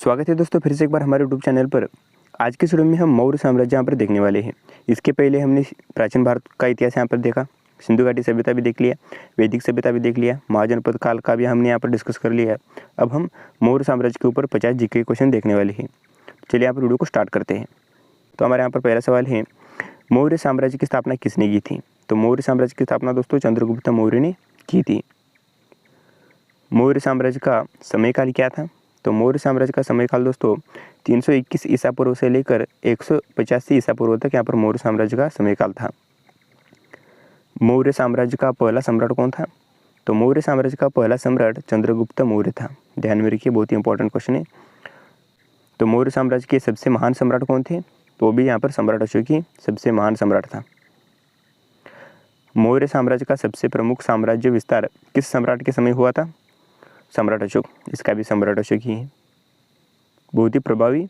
स्वागत है दोस्तों फिर से एक बार हमारे यूट्यूब चैनल पर। आज के वीडियो में हम मौर्य साम्राज्य यहाँ पर देखने वाले हैं। इसके पहले हमने प्राचीन भारत का इतिहास यहाँ पर देखा, सिंधु घाटी सभ्यता भी देख लिया, वैदिक सभ्यता भी देख लिया, महाजनपद काल का भी हमने यहाँ पर डिस्कस कर लिया है। अब हम मौर्य साम्राज्य के ऊपर 50 जीके क्वेश्चन देखने वाले हैं। चलिए यहाँ पर वीडियो को स्टार्ट करते हैं। तो हमारे यहाँ पर पहला सवाल है, मौर्य साम्राज्य की स्थापना किसने की थी? तो मौर्य साम्राज्य की स्थापना दोस्तों चंद्रगुप्त मौर्य ने की थी। मौर्य साम्राज्य का समयकाल क्या था? तो मौर्य साम्राज्य का समयकाल दोस्तों 321 ईसा पूर्व से लेकर 185 ईसा पूर्व तक यहाँ पर मौर्य साम्राज्य का समयकाल था। मौर्य साम्राज्य का पहला सम्राट कौन था? तो मौर्य साम्राज्य का पहला सम्राट चंद्रगुप्त मौर्य था। ध्यान में रखिए, बहुत ही इंपॉर्टेंट क्वेश्चन है। तो मौर्य साम्राज्य के सबसे महान सम्राट कौन थे? तो भी यहाँ पर सम्राट अशोक ही सबसे महान सम्राट था। मौर्य साम्राज्य का सबसे प्रमुख साम्राज्य विस्तार किस सम्राट के समय हुआ था? सम्राट अशोक। इसका भी सम्राट अशोक ही है। बहुत ही प्रभावी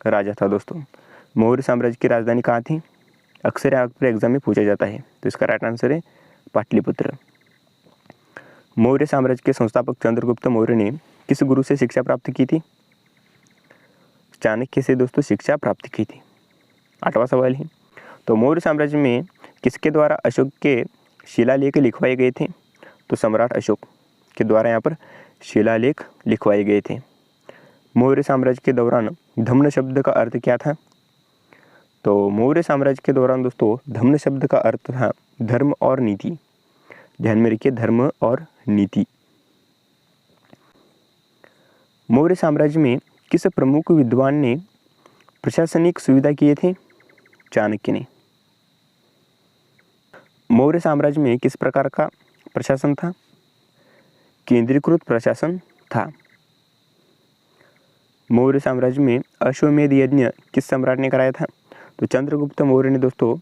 राजा था दोस्तों। मौर्य साम्राज्य की राजधानी कहाँ थी? अक्सर यहाँ पर एग्जाम में पूछा जाता है, तो इसका राइट आंसर है पाटलिपुत्र। मौर्य साम्राज्य के संस्थापक चंद्रगुप्त मौर्य ने किस गुरु से शिक्षा प्राप्त की थी? चाणक्य से दोस्तों शिक्षा प्राप्त की थी। 8वां सवाल है, तो मौर्य साम्राज्य में किसके द्वारा अशोक के शिलालेख लिखवाए गए थे? तो सम्राट अशोक के द्वारा यहाँ पर शिलालेख लिखवाए गए थे। मौर्य साम्राज्य के दौरान धम्म शब्द का अर्थ क्या था? तो मौर्य साम्राज्य के दौरान दोस्तों धम्म शब्द का अर्थ था धर्म और नीति। ध्यान में रखिए, धर्म और नीति। मौर्य साम्राज्य में किस प्रमुख विद्वान ने प्रशासनिक सुविधा किए थे? चाणक्य ने। मौर्य साम्राज्य में किस प्रकार का प्रशासन था? केंद्रीकृत प्रशासन था। मौर्य साम्राज्य में अश्वमेध यज्ञ किस सम्राट ने कराया था? तो चंद्रगुप्त मौर्य ने दोस्तों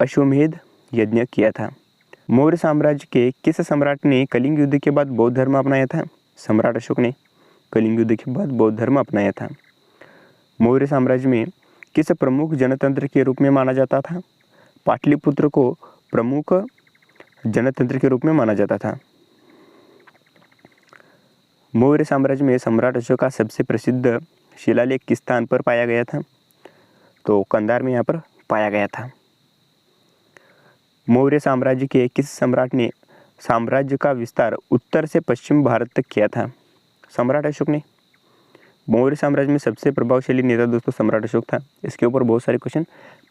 अश्वमेध यज्ञ किया था। मौर्य साम्राज्य के किस सम्राट ने कलिंग युद्ध के बाद बौद्ध धर्म अपनाया था? सम्राट अशोक ने कलिंग युद्ध के बाद बौद्ध धर्म अपनाया था। मौर्य साम्राज्य में किस प्रमुख जनतंत्र के रूप में माना जाता था? पाटलिपुत्र को प्रमुख जनतंत्र के रूप में माना जाता था। मौर्य साम्राज्य में सम्राट अशोक का सबसे प्रसिद्ध शिलालेख किस स्थान पर पाया गया था? तो कंधार में यहाँ पर पाया गया था। मौर्य साम्राज्य के किस सम्राट ने साम्राज्य का विस्तार उत्तर से पश्चिम भारत तक किया था? सम्राट अशोक ने। मौर्य साम्राज्य में सबसे प्रभावशाली नेता दोस्तों सम्राट अशोक था। इसके ऊपर बहुत सारे क्वेश्चन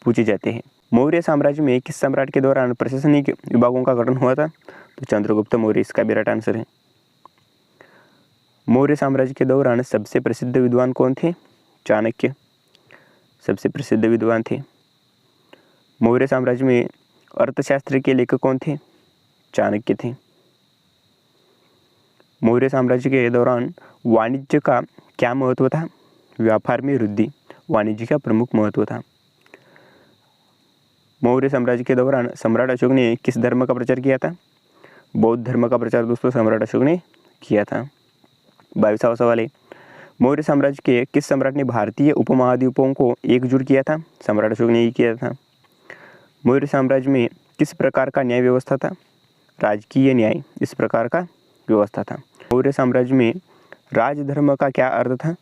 पूछे जाते हैं। मौर्य साम्राज्य में किस सम्राट के दौरान प्रशासनिक विभागों का गठन हुआ था? तो चंद्रगुप्त मौर्य। इसका भी राइट आंसर है। मौर्य साम्राज्य के दौरान सबसे प्रसिद्ध विद्वान कौन थे? चाणक्य सबसे प्रसिद्ध विद्वान थे। मौर्य साम्राज्य में अर्थशास्त्र के लेखक कौन थे? चाणक्य थे। मौर्य साम्राज्य के दौरान वाणिज्य का क्या महत्व था? व्यापार में वृद्धि वाणिज्य का प्रमुख महत्व था। मौर्य साम्राज्य के दौरान सम्राट अशोक ने किस धर्म का प्रचार किया था? बौद्ध धर्म का प्रचार दोस्तों सम्राट अशोक ने किया था। 22वां सवाल है, मौर्य साम्राज्य के किस सम्राट ने भारतीय उपमहाद्वीपों को एकजुट किया था? सम्राट अशोक ने ही किया था। मौर्य साम्राज्य में किस प्रकार का न्याय व्यवस्था था? राजकीय न्याय इस प्रकार का व्यवस्था था। मौर्य साम्राज्य में राजधर्म का क्या अर्थ था?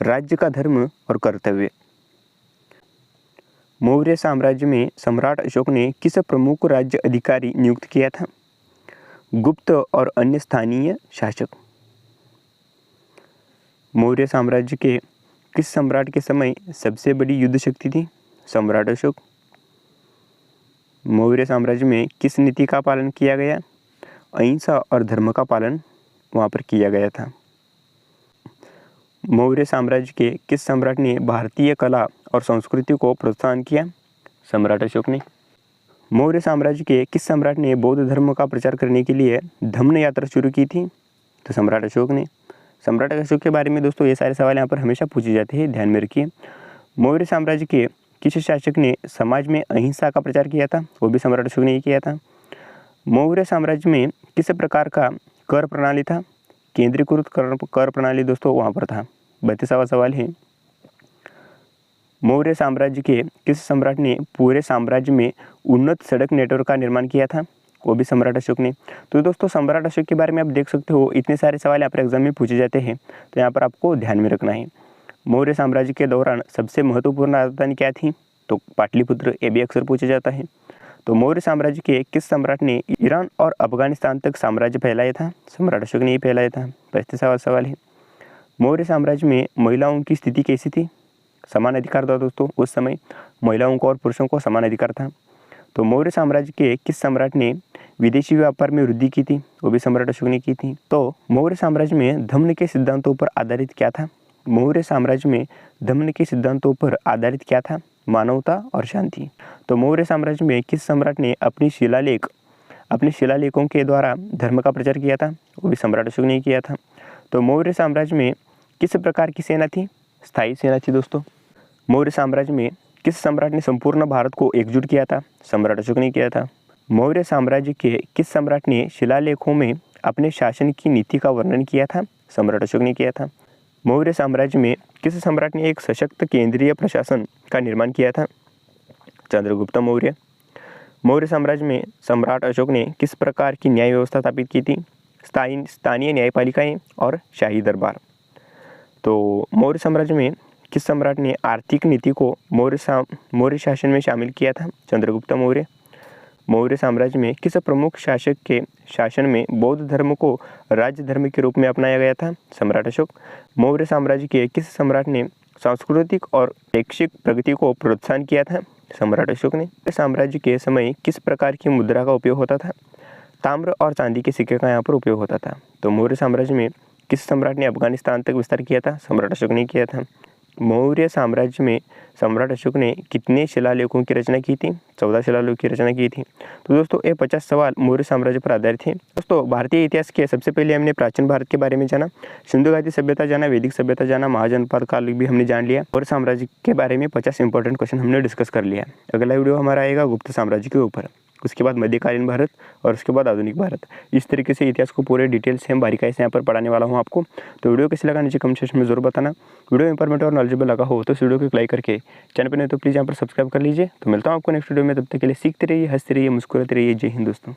राज्य का धर्म और कर्तव्य। मौर्य साम्राज्य में सम्राट अशोक ने किस प्रमुख राज्य अधिकारी नियुक्त किया था? गुप्त और अन्य स्थानीय शासक। मौर्य साम्राज्य के किस सम्राट के समय सबसे बड़ी युद्ध शक्ति थी? सम्राट अशोक। मौर्य साम्राज्य में किस नीति का पालन किया गया? अहिंसा और धर्म का पालन वहाँ पर किया गया था। मौर्य साम्राज्य के किस सम्राट ने भारतीय कला और संस्कृति को प्रोत्साहन किया? सम्राट अशोक ने। मौर्य साम्राज्य के किस सम्राट ने बौद्ध धर्म का प्रचार करने के लिए धम्म यात्रा शुरू की थी? तो सम्राट अशोक ने। सम्राट अशोक के बारे में दोस्तों ये सारे सवाल यहाँ पर हमेशा पूछे जाते हैं, ध्यान में रखिए। मौर्य साम्राज्य के किस शासक ने समाज में अहिंसा का प्रचार किया था? वो भी सम्राट अशोक ने ही किया था। मौर्य साम्राज्य में किस प्रकार का कर प्रणाली था? केंद्रीकृत कर प्रणाली दोस्तों वहाँ पर था। 32वां सवाल है, मौर्य साम्राज्य के किस सम्राट ने पूरे साम्राज्य में उन्नत सड़क नेटवर्क का निर्माण किया था? वो भी सम्राट अशोक ने। तो दोस्तों सम्राट अशोक के बारे में आप देख सकते हो इतने सारे सवाल यहाँ पर एग्जाम में पूछे जाते हैं, तो यहाँ पर आपको ध्यान में रखना है। मौर्य साम्राज्य के दौरान सबसे महत्वपूर्ण राजधानी क्या थी, तो पाटलिपुत्र, ये भी अक्सर पूछा जाता है। तो मौर्य साम्राज्य के किस सम्राट ने ईरान और अफगानिस्तान तक साम्राज्य फैलाया था, सम्राट अशोक ने ही फैलाया था। 35वां सवाल है, मौर्य साम्राज्य में महिलाओं की स्थिति कैसी थी, समान अधिकार था दोस्तों, उस समय महिलाओं को और पुरुषों को समान अधिकार था। तो मौर्य साम्राज्य के किस सम्राट ने विदेशी व्यापार में वृद्धि की थी, वो भी सम्राट अशोक ने की थी। तो मौर्य साम्राज्य में धम्म के सिद्धांतों पर आधारित क्या था, मौर्य साम्राज्य में धम्म के सिद्धांतों पर आधारित क्या था, मानवता और शांति। तो मौर्य साम्राज्य में किस सम्राट ने अपने शिलालेखों के द्वारा धर्म का प्रचार किया था, वो भी सम्राट अशोक ने किया था। तो मौर्य साम्राज्य में किस प्रकार की सेना थी, स्थायी सेना थी दोस्तों। मौर्य साम्राज्य में किस सम्राट ने संपूर्ण भारत को एकजुट किया था, सम्राट अशोक ने किया था। मौर्य साम्राज्य के किस सम्राट ने शिलालेखों में अपने शासन की नीति का वर्णन किया था, सम्राट अशोक ने किया था। मौर्य साम्राज्य में किस सम्राट ने एक सशक्त केंद्रीय प्रशासन का निर्माण किया था, चंद्रगुप्त मौर्य। मौर्य साम्राज्य में सम्राट अशोक ने किस प्रकार की न्याय व्यवस्था स्थापित की थी, स्थानीय न्यायपालिकाएं और शाही दरबार। तो मौर्य साम्राज्य में किस सम्राट ने आर्थिक नीति को मौर्य शासन में शामिल किया था, चंद्रगुप्त मौर्य। मौर्य साम्राज्य में किस प्रमुख शासक के शासन में बौद्ध धर्म को राज्य धर्म के रूप में अपनाया गया था, सम्राट अशोक। मौर्य साम्राज्य के किस सम्राट ने सांस्कृतिक और शैक्षिक प्रगति को प्रोत्साहन किया था, सम्राट अशोक ने। साम्राज्य के समय किस प्रकार की मुद्रा का उपयोग होता था, ताम्र और चांदी के सिक्के का यहाँ पर उपयोग होता था। तो मौर्य साम्राज्य में किस सम्राट ने अफगानिस्तान तक विस्तार किया था, सम्राट अशोक ने किया था। मौर्य साम्राज्य में सम्राट अशोक ने कितने शिलालेखों की रचना की थी, 14 शिलालेखों की रचना की थी। तो दोस्तों ये 50 सवाल मौर्य साम्राज्य पर आधारित थे। दोस्तों भारतीय इतिहास के सबसे पहले हमने प्राचीन भारत के बारे में जाना, सिंधु घाटी सभ्यता जाना, वैदिक सभ्यता जाना, महाजनपद काल भी हमने जान लिया और साम्राज्य के बारे में 50 इंपॉर्टेंट क्वेश्चन हमने डिस्कस कर लिया। अगला वीडियो हमारा आएगा गुप्त साम्राज्य के ऊपर, उसके बाद मध्यकालीन भारत और उसके बाद आधुनिक भारत। इस तरीके से इतिहास को पूरे डिटेल से हम बारीकाई से यहाँ पर पढ़ाने वाला हूँ आपको। तो वीडियो कैसे लगा नीचे कमेंट सेक्शन में जरूर बताना। वीडियो इंफॉर्मेटिव और नॉलेजेबल लगा हो तो इस वीडियो को लाइक करके चैनल पर नहीं तो प्लीज़ यहाँ पर सब्सक्राइब कर लीजिए। तो मिलता हूँ आपको नेक्स्ट वीडियो में, तब तक के लिए सीखते रहिए, हंसते रहिए, मुस्कुराते रहिए। जय हिंद दोस्तों।